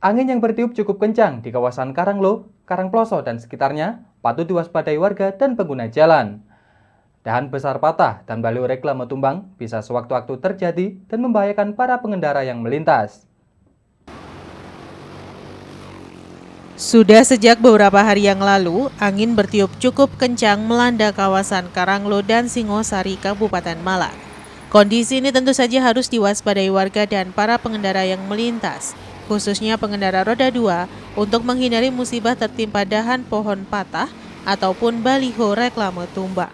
Angin yang bertiup cukup kencang di kawasan Karanglo, Karangploso, dan sekitarnya patut diwaspadai warga dan pengguna jalan. Dahan besar patah dan baliho reklame tumbang bisa sewaktu-waktu terjadi dan membahayakan para pengendara yang melintas. Sudah sejak beberapa hari yang lalu, angin bertiup cukup kencang melanda kawasan Karanglo dan Singosari, Kabupaten Malang. Kondisi ini tentu saja harus diwaspadai warga dan para pengendara yang melintas, khususnya pengendara roda 2, untuk menghindari musibah tertimpa dahan pohon patah ataupun baliho reklame tumbang.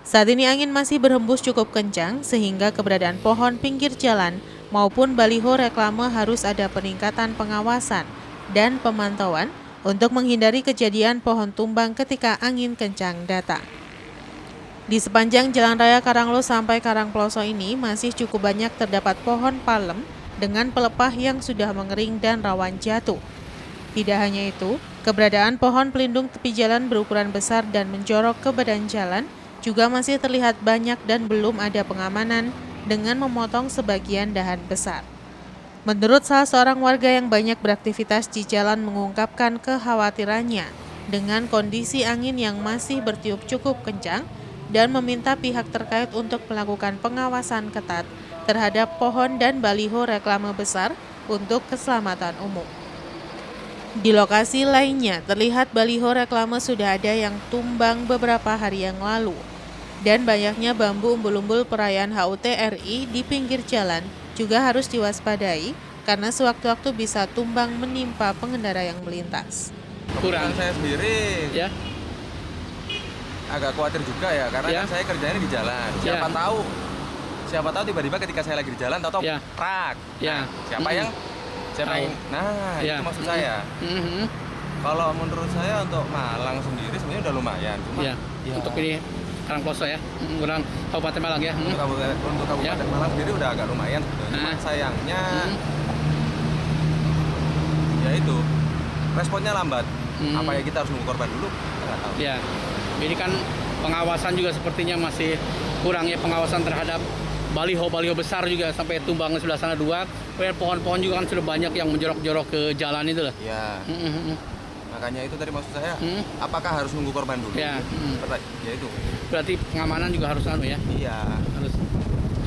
Saat ini angin masih berhembus cukup kencang sehingga keberadaan pohon pinggir jalan maupun baliho reklame harus ada peningkatan pengawasan dan pemantauan untuk menghindari kejadian pohon tumbang ketika angin kencang datang. Di sepanjang Jalan Raya Karanglo sampai Karangploso ini masih cukup banyak terdapat pohon palem dengan pelepah yang sudah mengering dan rawan jatuh. Tidak hanya itu, keberadaan pohon pelindung tepi jalan berukuran besar dan menjorok ke badan jalan juga masih terlihat banyak dan belum ada pengamanan dengan memotong sebagian dahan besar. Menurut salah seorang warga yang banyak beraktivitas di jalan mengungkapkan kekhawatirannya dengan kondisi angin yang masih bertiup cukup kencang dan meminta pihak terkait untuk melakukan pengawasan ketat terhadap pohon dan baliho reklame besar untuk keselamatan umum. Di lokasi lainnya terlihat baliho reklame sudah ada yang tumbang beberapa hari yang lalu. Dan banyaknya bambu umbul-umbul perayaan HUT RI di pinggir jalan juga harus diwaspadai karena sewaktu-waktu bisa tumbang menimpa pengendara yang melintas. Kurang saya sendiri Ya, agak khawatir juga ya karena Ya. kan saya kerjanya di jalan. Ya. Siapa tahu tiba-tiba ketika saya lagi di jalan tahu-tahu Ya. prak. Ya. Nah, siapa yang Tahu. Nah, Ya. itu maksud saya. Kalau menurut saya untuk Malang sendiri sebenarnya udah lumayan. Cuma Ya. Untuk ini Karangploso ya, kurang Kabupaten Malang ya. untuk Kabupaten Ya. Malang sendiri udah agak lumayan sebetulnya. Cuma Nah. sayangnya ya itu responnya lambat. Apa ya kita harus nunggu korban dulu? Kita nggak tahu. Ya, ini kan pengawasan juga sepertinya masih kurang ya, pengawasan terhadap baliho-baliho besar juga sampai tumbang di sebelah sana 2. Kemudian pohon-pohon juga kan sudah banyak yang menjorok-jorok ke jalan itu lah. Ya. Makanya itu tadi maksud saya, apakah harus nunggu korban dulu? Ya. Ya itu. Berarti pengamanan juga harus ya. Iya. Harus.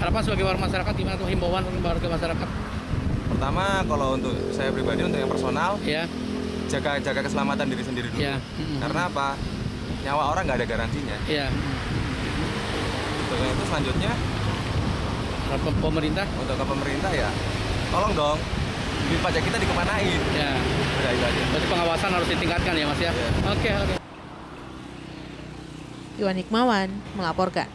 Harapan sebagai warga masyarakat gimana tuh, himbauan untuk warga masyarakat? Pertama kalau untuk saya pribadi, untuk yang personal, Ya. jaga keselamatan diri sendiri dulu. Ya. Karena apa? Nyawa orang nggak ada garansinya. Ya. Untuk itu selanjutnya Harapan pemerintah? untuk ke pemerintah ya, tolong dong, duit pajak kita dikemanain? Ya. Udah itu aja. Berarti pengawasan harus ditingkatkan ya Mas ya. Ya. Oke. Iwan Hikmawan melaporkan.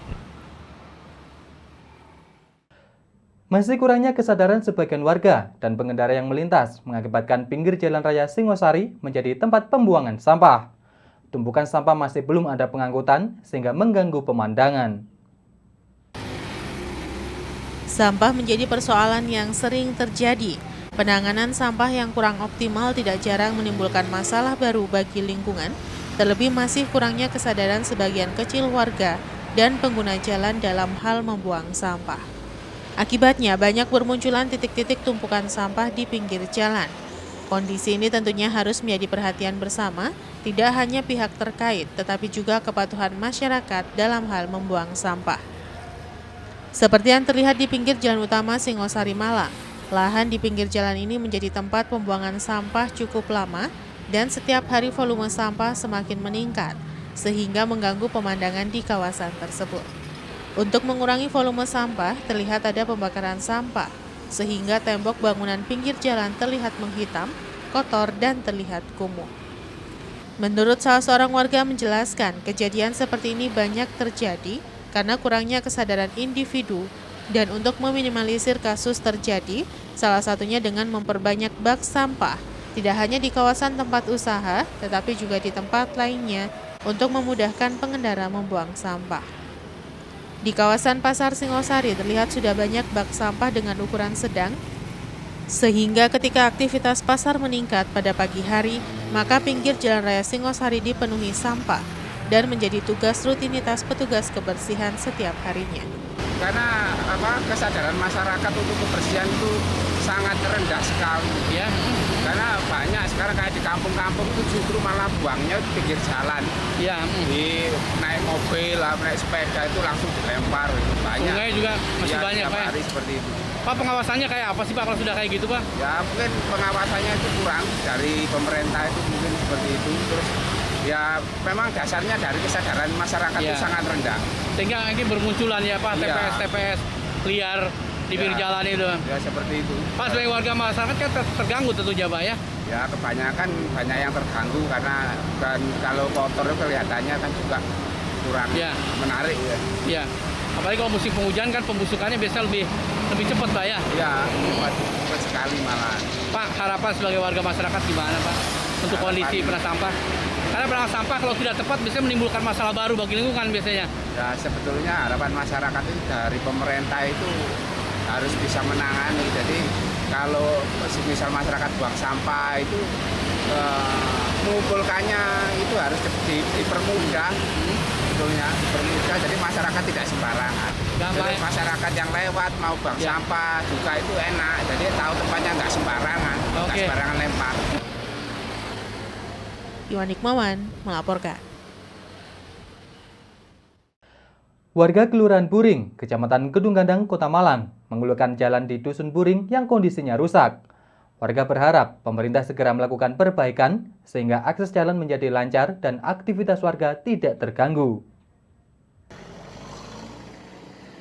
Masih kurangnya kesadaran sebagian warga dan pengendara yang melintas mengakibatkan pinggir jalan raya Singosari menjadi tempat pembuangan sampah. Tumpukan sampah masih belum ada pengangkutan sehingga mengganggu pemandangan. Sampah menjadi persoalan yang sering terjadi. Penanganan sampah yang kurang optimal tidak jarang menimbulkan masalah baru bagi lingkungan, terlebih masih kurangnya kesadaran sebagian kecil warga dan pengguna jalan dalam hal membuang sampah. Akibatnya banyak bermunculan titik-titik tumpukan sampah di pinggir jalan. Kondisi ini tentunya harus menjadi perhatian bersama, tidak hanya pihak terkait, tetapi juga kepatuhan masyarakat dalam hal membuang sampah. Seperti yang terlihat di pinggir jalan utama Singosari Malang, lahan di pinggir jalan ini menjadi tempat pembuangan sampah cukup lama dan setiap hari volume sampah semakin meningkat, sehingga mengganggu pemandangan di kawasan tersebut. Untuk mengurangi volume sampah, terlihat ada pembakaran sampah, sehingga tembok bangunan pinggir jalan terlihat menghitam, kotor, dan terlihat kumuh. Menurut salah seorang warga menjelaskan, kejadian seperti ini banyak terjadi karena kurangnya kesadaran individu, dan untuk meminimalisir kasus terjadi, salah satunya dengan memperbanyak bak sampah, tidak hanya di kawasan tempat usaha, tetapi juga di tempat lainnya untuk memudahkan pengendara membuang sampah. Di kawasan Pasar Singosari terlihat sudah banyak bak sampah dengan ukuran sedang, sehingga ketika aktivitas pasar meningkat pada pagi hari, maka pinggir jalan raya Singosari dipenuhi sampah dan menjadi tugas rutinitas petugas kebersihan setiap harinya. Karena kesadaran masyarakat untuk kebersihan itu sangat rendah sekali ya. Karena banyak sekarang kayak di kampung-kampung itu justru malah buangnya di pinggir jalan. Iya. Di naik mobil, naik sepeda itu langsung dilempar. Banyak. Sungai juga masih Ya, banyak tiap Pak. Ya? hari seperti itu. Pak, pengawasannya kayak apa sih Pak kalau sudah kayak gitu Pak? Ya mungkin pengawasannya itu kurang dari pemerintah itu mungkin seperti itu. Terus ya memang dasarnya dari kesadaran masyarakat Iya. itu sangat rendah. Sehingga ini bermunculan ya Pak, Iya. TPS liar di pinggir Ya. jalan itu. Ya seperti itu. Pak, sebagai warga masyarakat kan terganggu tentunya Pak ya. Ya kebanyakan banyak yang terganggu karena dan kalau kotor itu kelihatannya kan juga kurang Ya. menarik ya. Iya. Apalagi kalau musim penghujan kan pembusukannya biasa lebih cepat Pak ya. Ya cepat sekali malah. Pak, harapan sebagai warga masyarakat gimana Pak untuk kondisi Harapan. penang sampah? Karena penang sampah kalau tidak tepat bisa menimbulkan masalah baru bagi lingkungan biasanya. Ya sebetulnya harapan masyarakat itu dari pemerintah itu harus bisa menangani. Jadi kalau misal masyarakat buang sampah itu mengumpulkannya itu harus dipermudah. Sebetulnya dipermudah jadi masyarakat tidak sembarangan. Jadi masyarakat yang lewat mau buang Ya. sampah juga itu enak. Jadi tahu tempatnya nggak sembarangan, nggak Oke. sembarangan lempar. Iwan Hikmawan melaporkan. Warga Kelurahan Buring, Kecamatan Kedung Gandang, Kota Malang, mengeluhkan jalan di Dusun Buring yang kondisinya rusak. Warga berharap pemerintah segera melakukan perbaikan sehingga akses jalan menjadi lancar dan aktivitas warga tidak terganggu.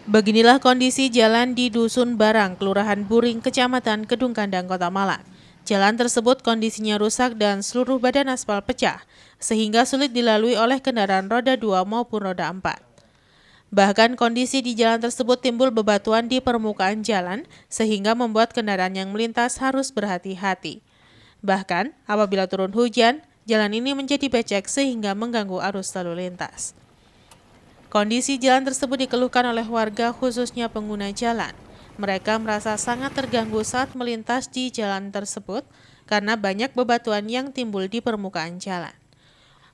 Beginilah kondisi jalan di Dusun Barang, Kelurahan Buring, Kecamatan Kedung Gandang, Kota Malang. Jalan tersebut kondisinya rusak dan seluruh badan aspal pecah, sehingga sulit dilalui oleh kendaraan roda 2 maupun roda 4. Bahkan kondisi di jalan tersebut timbul bebatuan di permukaan jalan, sehingga membuat kendaraan yang melintas harus berhati-hati. Bahkan, apabila turun hujan, jalan ini menjadi becek sehingga mengganggu arus lalu lintas. Kondisi jalan tersebut dikeluhkan oleh warga khususnya pengguna jalan. Mereka merasa sangat terganggu saat melintas di jalan tersebut karena banyak bebatuan yang timbul di permukaan jalan.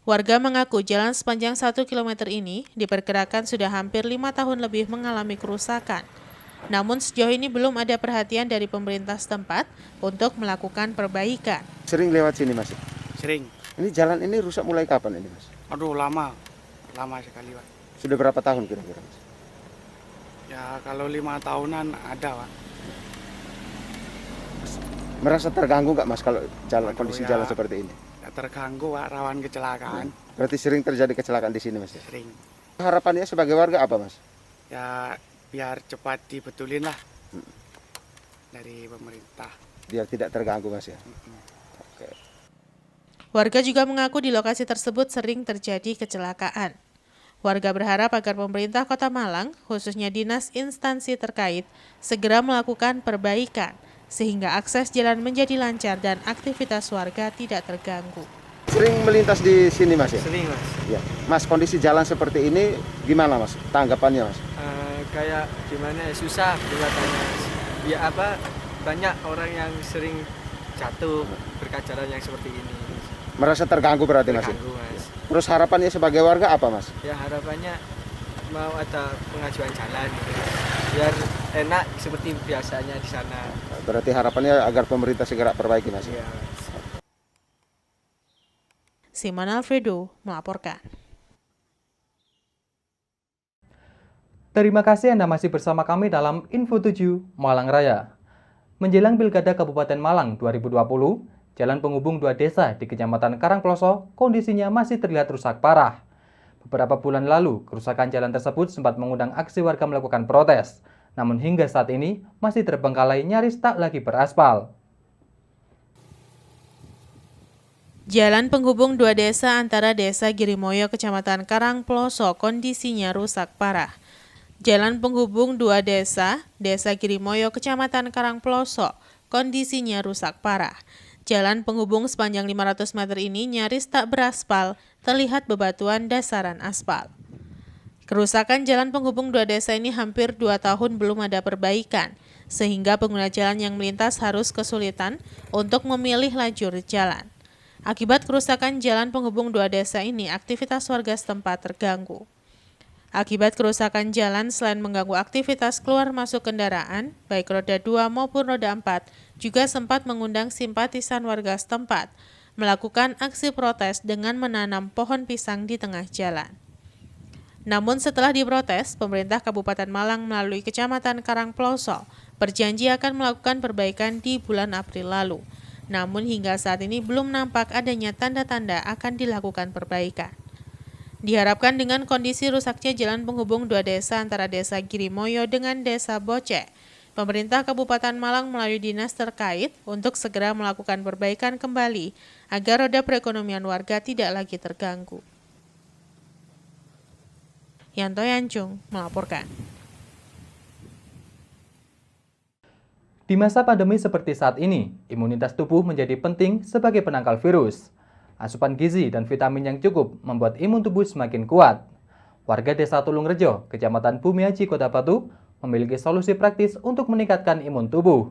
Warga mengaku jalan sepanjang 1 km ini diperkirakan sudah hampir 5 tahun lebih mengalami kerusakan. Namun sejauh ini belum ada perhatian dari pemerintah setempat untuk melakukan perbaikan. Sering lewat sini Mas? Sering. Ini jalan ini rusak mulai kapan ini Mas? Aduh lama sekali Pak. Sudah berapa tahun kira-kira Mas? Ya kalau 5 tahunan ada Pak. Merasa terganggu nggak Mas kalau jalan Aduh, kondisi ya. jalan seperti ini? Ya, terganggu Pak, rawan kecelakaan. Berarti sering terjadi kecelakaan di sini Mas ya? Sering. Harapannya sebagai warga apa Mas? Ya biar cepat dibetulin lah dari pemerintah. Biar tidak terganggu Mas ya? Oke. Warga juga mengaku di lokasi tersebut sering terjadi kecelakaan. Warga berharap agar pemerintah Kota Malang, khususnya dinas instansi terkait, segera melakukan perbaikan, sehingga akses jalan menjadi lancar dan aktivitas warga tidak terganggu. Sering melintas di sini Mas ya? Sering Mas. Ya. Mas, kondisi jalan seperti ini gimana Mas? Tanggapannya Mas? Kayak gimana ya, susah kelihatannya. Ya apa, banyak orang yang sering jatuh berkat jalan yang seperti ini. Merasa terganggu berarti Mas? Terganggu Mas. Terus harapannya sebagai warga apa Mas? Ya harapannya mau ada pengajuan jalan gitu. Biar enak seperti biasanya di sana. Berarti harapannya agar pemerintah segera perbaiki Mas? Iya Mas. Simon Alfredo melaporkan. Terima kasih Anda masih bersama kami dalam Info 7 Malang Raya. Menjelang Pilkada Kabupaten Malang 2020, jalan penghubung dua desa di Kecamatan Karangploso kondisinya masih terlihat rusak parah. Beberapa bulan lalu, kerusakan jalan tersebut sempat mengundang aksi warga melakukan protes. Namun hingga saat ini masih terbengkalai nyaris tak lagi beraspal. Jalan penghubung dua desa antara Desa Girimoyo, Kecamatan Karangploso kondisinya rusak parah. Jalan penghubung dua desa, Desa Girimoyo, Kecamatan Karangploso, kondisinya rusak parah. Jalan penghubung sepanjang 500 meter ini nyaris tak beraspal, terlihat bebatuan dasaran aspal. Kerusakan jalan penghubung dua desa ini hampir 2 tahun belum ada perbaikan, sehingga pengguna jalan yang melintas harus kesulitan untuk memilih lajur jalan. Akibat kerusakan jalan penghubung dua desa ini, aktivitas warga setempat terganggu. Akibat kerusakan jalan selain mengganggu aktivitas keluar masuk kendaraan, baik roda 2 maupun roda 4, juga sempat mengundang simpatisan warga setempat melakukan aksi protes dengan menanam pohon pisang di tengah jalan. Namun setelah diprotes, pemerintah Kabupaten Malang melalui Kecamatan Karangploso berjanji akan melakukan perbaikan di bulan April lalu. Namun hingga saat ini belum nampak adanya tanda-tanda akan dilakukan perbaikan. Diharapkan dengan kondisi rusaknya jalan penghubung dua desa antara Desa Girimoyo dengan Desa Boce, pemerintah Kabupaten Malang melalui dinas terkait untuk segera melakukan perbaikan kembali agar roda perekonomian warga tidak lagi terganggu. Yanto Yancung melaporkan. Di masa pandemi seperti saat ini, imunitas tubuh menjadi penting sebagai penangkal virus. Asupan gizi dan vitamin yang cukup membuat imun tubuh semakin kuat. Warga Desa Tulungrejo, Kecamatan Bumiaji, Kota Batu, memiliki solusi praktis untuk meningkatkan imun tubuh.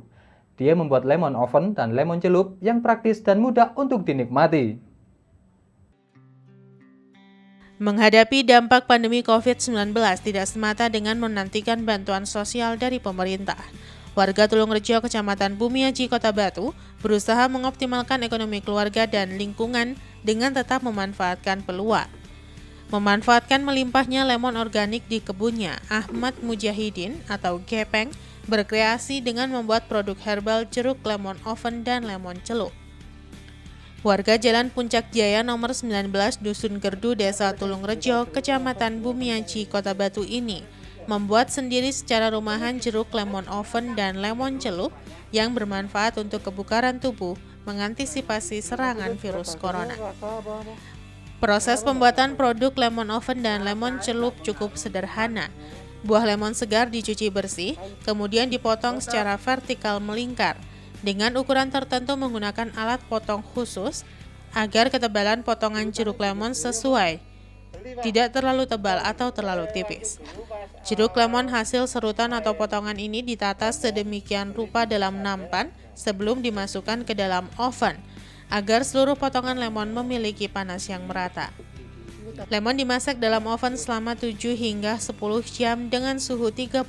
Dia membuat lemon oven dan lemon celup yang praktis dan mudah untuk dinikmati. Menghadapi dampak pandemi COVID-19 tidak semata dengan menantikan bantuan sosial dari pemerintah. Warga Tulungrejo, Kecamatan Bumiaji, Kota Batu, berusaha mengoptimalkan ekonomi keluarga dan lingkungan dengan tetap memanfaatkan peluang. Memanfaatkan melimpahnya lemon organik di kebunnya, Ahmad Mujahidin atau Gepeng berkreasi dengan membuat produk herbal jeruk lemon oven dan lemon celup. Warga Jalan Puncak Jaya nomor 19 Dusun Gerdu, Desa Tulungrejo, Kecamatan Bumiaji, Kota Batu ini membuat sendiri secara rumahan jeruk lemon oven dan lemon celup yang bermanfaat untuk kebugaran tubuh mengantisipasi serangan virus corona. Proses pembuatan produk lemon oven dan lemon celup cukup sederhana. Buah lemon segar dicuci bersih, kemudian dipotong secara vertikal melingkar dengan ukuran tertentu menggunakan alat potong khusus agar ketebalan potongan jeruk lemon sesuai, tidak terlalu tebal atau terlalu tipis. Jeruk lemon hasil serutan atau potongan ini ditata sedemikian rupa dalam nampan sebelum dimasukkan ke dalam oven, agar seluruh potongan lemon memiliki panas yang merata. Lemon dimasak dalam oven selama 7 hingga 10 jam dengan suhu 35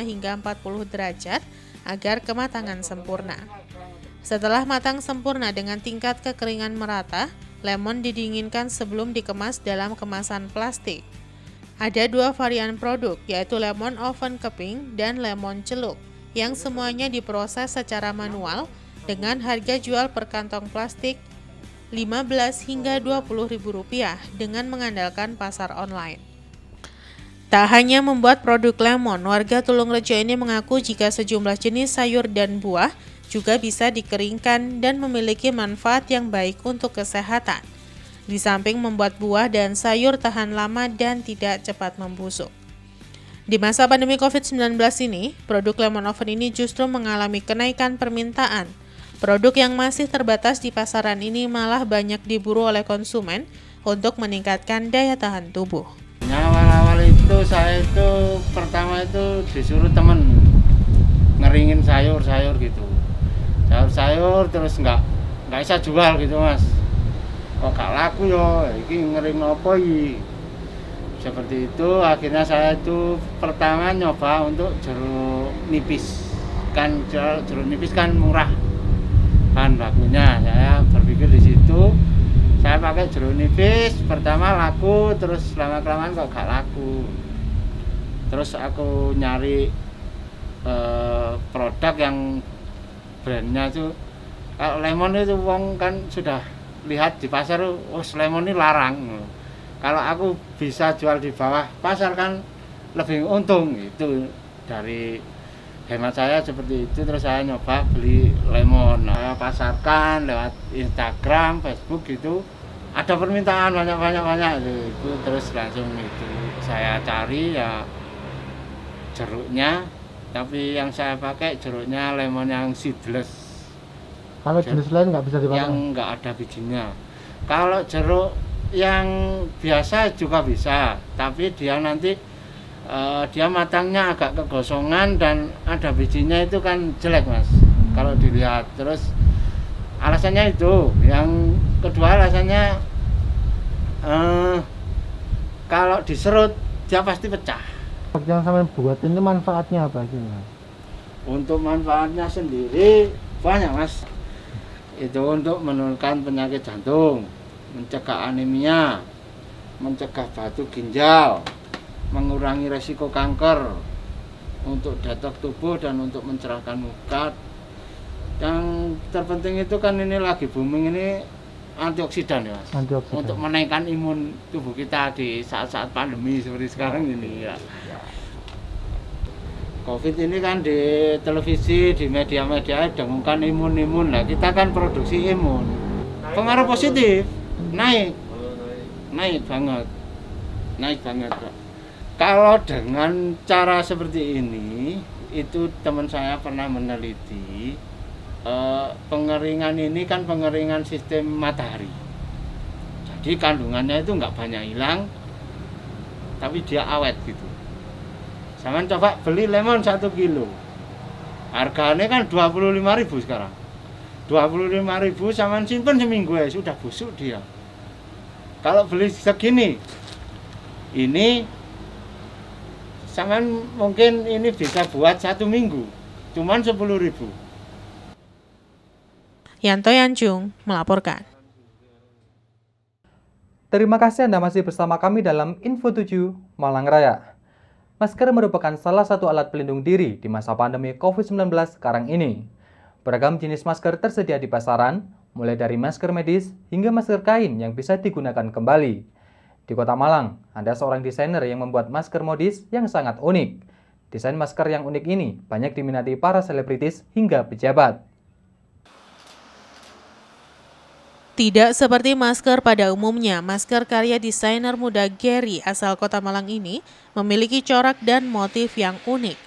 hingga 40 derajat agar kematangan sempurna. Setelah matang sempurna dengan tingkat kekeringan merata, lemon didinginkan sebelum dikemas dalam kemasan plastik. Ada 2 varian produk, yaitu lemon oven keping dan lemon celup, yang semuanya diproses secara manual dengan harga jual per kantong plastik Rp15 hingga Rp20.000 dengan mengandalkan pasar online. Tak hanya membuat produk lemon, warga Tulungrejo ini mengaku jika sejumlah jenis sayur dan buah juga bisa dikeringkan dan memiliki manfaat yang baik untuk kesehatan. Di samping membuat buah dan sayur tahan lama dan tidak cepat membusuk. Di masa pandemi COVID-19 ini, produk lemon oven ini justru mengalami kenaikan permintaan. Produk yang masih terbatas di pasaran ini malah banyak diburu oleh konsumen untuk meningkatkan daya tahan tubuh. Awal-awal itu saya itu pertama itu disuruh temen ngeringin sayur-sayur gitu. Sayur-sayur terus nggak bisa jual gitu mas. Kok gak laku yo, ini ngering apa iki. Seperti itu akhirnya saya itu pertama nyoba untuk jeruk nipis. Kan jeruk nipis kan murah. Kan bakunya saya berpikir di situ saya pakai jeruk nipis, pertama laku, terus lama-kelamaan kok gak laku. Terus aku nyari produk yang brandnya itu kalau lemon itu wong kan sudah lihat di pasar, oh lemon ini larang. Kalau aku bisa jual di bawah pasar kan lebih untung. Itu dari hemat saya seperti itu. Terus saya nyoba beli lemon, saya pasarkan lewat Instagram, Facebook gitu. Ada permintaan banyak itu. Terus langsung itu saya cari ya jeruknya, tapi yang saya pakai jeruknya lemon yang seedless. Kalau jenis lain nggak bisa dipakai? Yang nggak ada bijinya. Kalau jeruk yang biasa juga bisa, tapi dia nanti dia matangnya agak kegosongan dan ada bijinya itu kan jelek mas. Kalau dilihat. Terus alasannya itu. Yang kedua alasannya kalau diserut dia pasti pecah. Yang sampai buat ini manfaatnya apa sih? Untuk manfaatnya sendiri banyak Mas. Itu untuk menurunkan penyakit jantung, mencegah anemia, mencegah batu ginjal, mengurangi resiko kanker, untuk detoks tubuh dan untuk mencerahkan muka. Yang terpenting itu kan ini lagi booming ini antioksidan ya Mas. Antioksidan. Untuk menaikkan imun tubuh kita di saat-saat pandemi seperti sekarang ini ya. Covid ini kan di televisi, di media-media dengungkan imun. Nah, kita kan produksi imun. Pengaruh positif, naik banget. Kak. Kalau dengan cara seperti ini, itu teman saya pernah meneliti, pengeringan ini kan pengeringan sistem matahari. Jadi kandungannya itu nggak banyak hilang, tapi dia awet gitu. Sampeyan coba beli lemon 1 kilo. Harganya kan 25.000 sekarang. 25.000 sampeyan simpen seminggu ya sudah busuk dia. Kalau beli segini, ini sampeyan mungkin ini bisa buat 1 minggu. Cuman 10.000. Yanto Yanjung melaporkan. Terima kasih Anda masih bersama kami dalam Info 7 Malang Raya. Masker merupakan salah satu alat pelindung diri di masa pandemi COVID-19 sekarang ini. Beragam jenis masker tersedia di pasaran, mulai dari masker medis hingga masker kain yang bisa digunakan kembali. Di Kota Malang, ada seorang desainer yang membuat masker modis yang sangat unik. Desain masker yang unik ini banyak diminati para selebritis hingga pejabat. Tidak seperti masker pada umumnya, masker karya desainer muda Gary asal Kota Malang ini memiliki corak dan motif yang unik.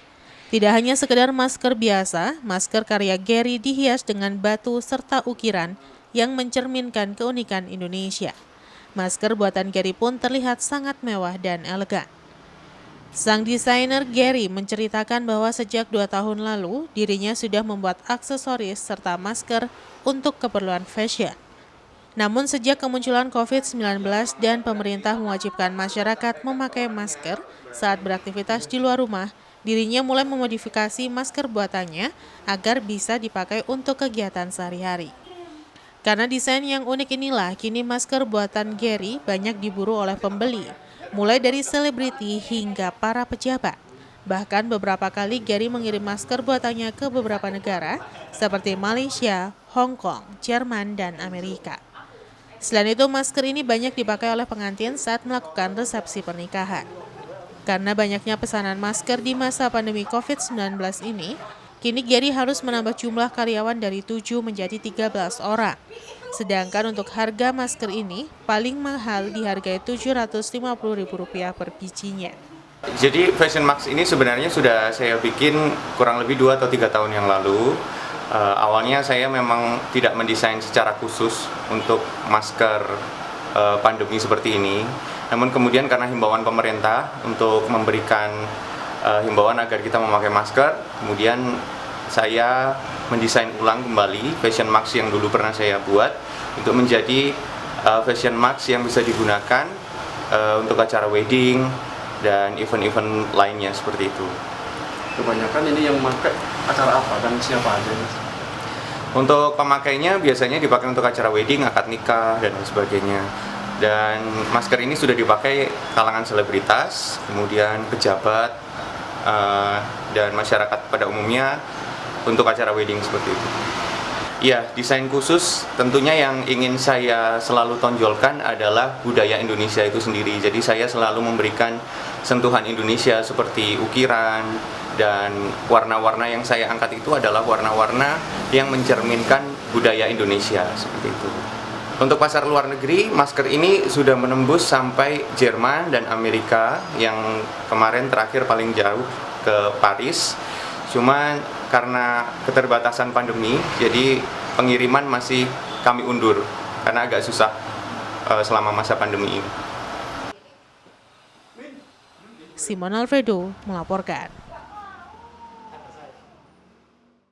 Tidak hanya sekedar masker biasa, masker karya Gary dihias dengan batu serta ukiran yang mencerminkan keunikan Indonesia. Masker buatan Gary pun terlihat sangat mewah dan elegan. Sang desainer Gary menceritakan bahwa sejak 2 tahun lalu, dirinya sudah membuat aksesoris serta masker untuk keperluan fashion. Namun sejak kemunculan COVID-19 dan pemerintah mewajibkan masyarakat memakai masker saat beraktivitas di luar rumah, dirinya mulai memodifikasi masker buatannya agar bisa dipakai untuk kegiatan sehari-hari. Karena desain yang unik inilah, kini masker buatan Gary banyak diburu oleh pembeli, mulai dari selebriti hingga para pejabat. Bahkan beberapa kali Gary mengirim masker buatannya ke beberapa negara seperti Malaysia, Hong Kong, Jerman, dan Amerika. Selain itu, masker ini banyak dipakai oleh pengantin saat melakukan resepsi pernikahan. Karena banyaknya pesanan masker di masa pandemi COVID-19 ini, kini Gary harus menambah jumlah karyawan dari 7 menjadi 13 orang. Sedangkan untuk harga masker ini paling mahal dihargai Rp750.000 per bijinya. Jadi Fashion Max ini sebenarnya sudah saya bikin kurang lebih 2 atau 3 tahun yang lalu. Awalnya saya memang tidak mendesain secara khusus untuk masker pandemi seperti ini. Namun kemudian karena himbauan pemerintah untuk memberikan himbauan agar kita memakai masker, kemudian saya mendesain ulang kembali Fashion Max yang dulu pernah saya buat untuk menjadi Fashion Max yang bisa digunakan untuk acara wedding dan event-event lainnya seperti itu. Kebanyakan ini yang memakai acara apa dan siapa aja? Untuk pemakainya biasanya dipakai untuk acara wedding, akad nikah, dan sebagainya. Dan masker ini sudah dipakai kalangan selebritas, kemudian pejabat, dan masyarakat pada umumnya untuk acara wedding seperti itu. Ya, desain khusus tentunya yang ingin saya selalu tonjolkan adalah budaya Indonesia itu sendiri. Jadi saya selalu memberikan sentuhan Indonesia seperti ukiran, dan warna-warna yang saya angkat itu adalah warna-warna yang mencerminkan budaya Indonesia seperti itu. Untuk pasar luar negeri, masker ini sudah menembus sampai Jerman dan Amerika, yang kemarin terakhir paling jauh ke Paris. Cuma karena keterbatasan pandemi, jadi pengiriman masih kami undur karena agak susah selama masa pandemi ini. Simon Alfredo melaporkan.